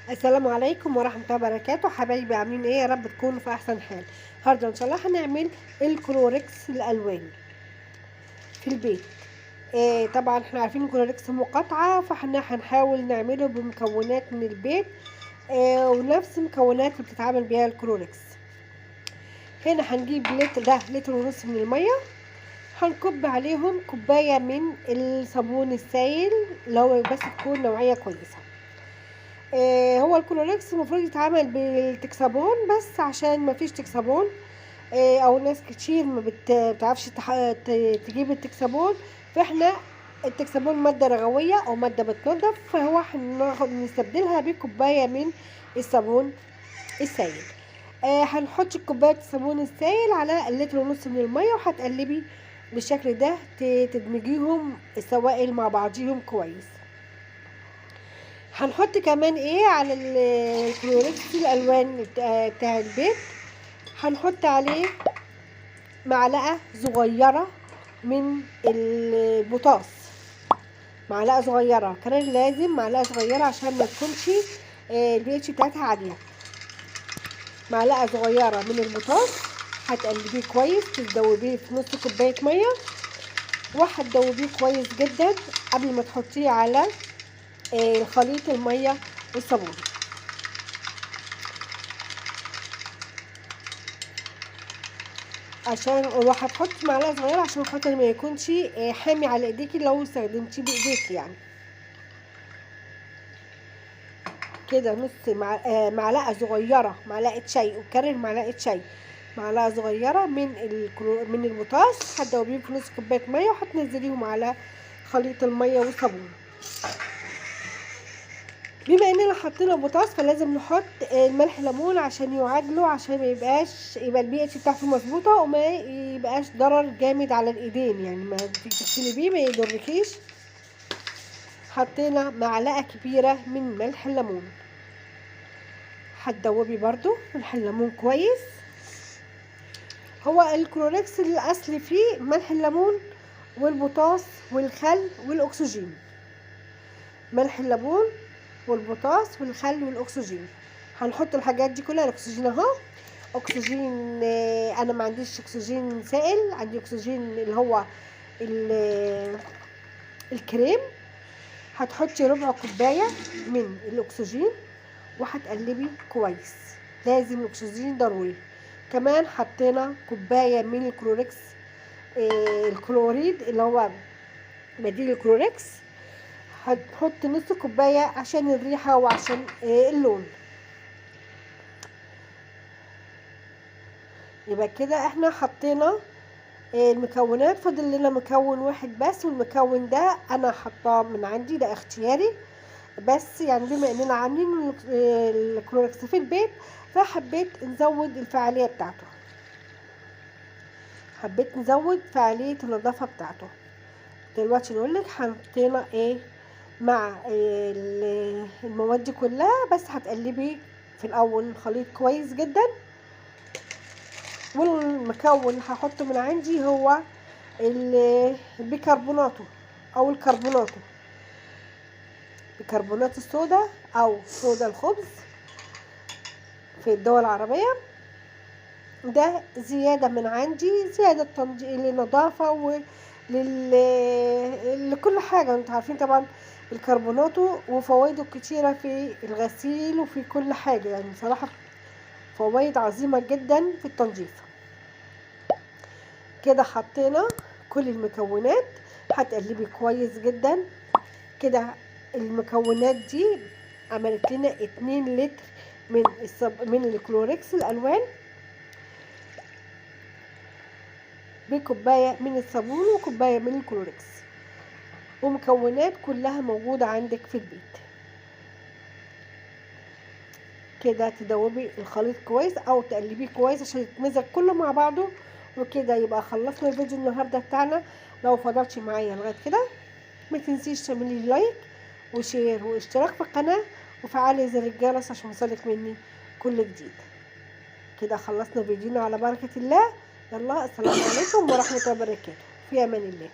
السلام عليكم ورحمة الله وبركاته. حبايبي عاملين ايه؟ يا رب تكونوا في احسن حال. النهارده ان شاء الله هنعمل الكلوركس الالوان في البيت. طبعا احنا عارفين الكلوركس مقاطعة، فاحنا هنحاول نعمله بمكونات من البيت، ونفس المكونات اللي بتتعامل بيها الكلوركس. هنا هنجيب لتر ونص من المية، هنكب عليهم كوباية من الصابون السائل لو بس تكون نوعية كويسة. هو الكلوركس المفروض يتعمل بالتكسابون، بس عشان ما فيش تكسابون، او ناس كتير ما بتعرفش تجيب التكسابون، فاحنا التكسابون مادة رغوية او مادة بتنضف، فهو نستبدلها بكوباية من الصابون السائل. هنحط كوباية الصابون السائل على اللتر ونص من المية، وهتقلبي بالشكل ده تدمجيهم السوائل مع بعضيهم كويس. هنحط كمان ايه على الكلوركس الالوان بتاع البيت، هنحط عليه معلقه صغيره من البوتاص، معلقه صغيره كمان، لازم معلقه صغيره عشان ما تكونش البي اتش بتاعتها عاليه. معلقه صغيره من البوتاص، هتقلبيه كويس، تدوبيه في نص كوبايه ميه، وهتدوبيه كويس جدا قبل ما تحطيه على خليط الميه والصابون. وهتحط معلقه صغيره عشان خاطر ما يكونش حامي على ايديكي لو استخدمتيه بايديكي يعني. كده نص معلقه صغيره، معلقه شاي، وكرر معلقه شاي، معلقه صغيره من البوتاص، هتدوبيهم في نص كوبايه ميه، وهتنزليهم على خليط الميه والصابون. بما اننا حطينا بوتاص، فلازم نحط ملح ليمون عشان يعادله، عشان ما يبقى البي اتش بتاعته مظبوطه، وما يبقاش ضرر جامد على الايدين، يعني ما تغسلي بيه ما يضركيش. حطينا معلقه كبيره من ملح الليمون، هتدوبي برضو ملح الليمون كويس. هو الكلوركس الاصل فيه ملح الليمون والبوتاص والخل والاكسجين، ملح الليمون والبوتاص والخل والاكسجين. هنحط الحاجات دي كلها. الاكسجين اهو، اكسجين، انا ما عنديش اكسجين سائل، عندي اكسجين اللي هو الكريم. هتحطي ربع كوبايه من الاكسجين، وهتقلبي كويس، لازم الاكسجين ضروري. كمان حطينا كوبايه من الكلوركس، الكلوريد اللي هو بديل الكلوركس، هتحط نص كوبايه عشان الريحه وعشان اللون. يبقى كده احنا حطينا المكونات، فاضل لنا مكون واحد بس، والمكون ده انا حطاه من عندي، ده اختياري، بس يعني بما اننا عاملين الكلوركس في البيت، فحبيت نزود الفعاليه بتاعته، حبيت نزود فعاليه النظافه بتاعته. دلوقتي نقولك حطينا ايه مع المواد دي كلها، بس هتقلبي في الاول الخليط كويس جدا. والمكون اللي هحطه من عندي هو البيكربوناتو او الكربوناتو، بيكربونات الصودا او صودا الخبز في الدول العربية. ده زيادة من عندي، زيادة للنظافة لكل حاجة. انتوا عارفين طبعا الكربوناتو وفوائده كتيرة في الغسيل وفي كل حاجة، يعني بصراحة فوائد عظيمة جدا في التنظيف. كده حطينا كل المكونات، هتقلبي كويس جدا. كده المكونات دي عملت لنا 2 لتر من الكلوركس الالوان، بكوبايه من الصابون وكوبايه من الكلوركس، ومكونات كلها موجوده عندك في البيت. كده تدوبي الخليط كويس او تقلبيه كويس عشان يتمزج كله مع بعضه. وكده يبقى خلصنا الفيديو النهارده بتاعنا. لو فضلتش معايا لغايه كده، ما تنسيش تعملي لايك وشير واشتراك في القناه، وفعلي زر الجرس عشان يوصلك مني كل جديد. كده خلصنا فيديونا على بركه الله. يلا، السلام عليكم ورحمه الله وبركاته، في امان الله.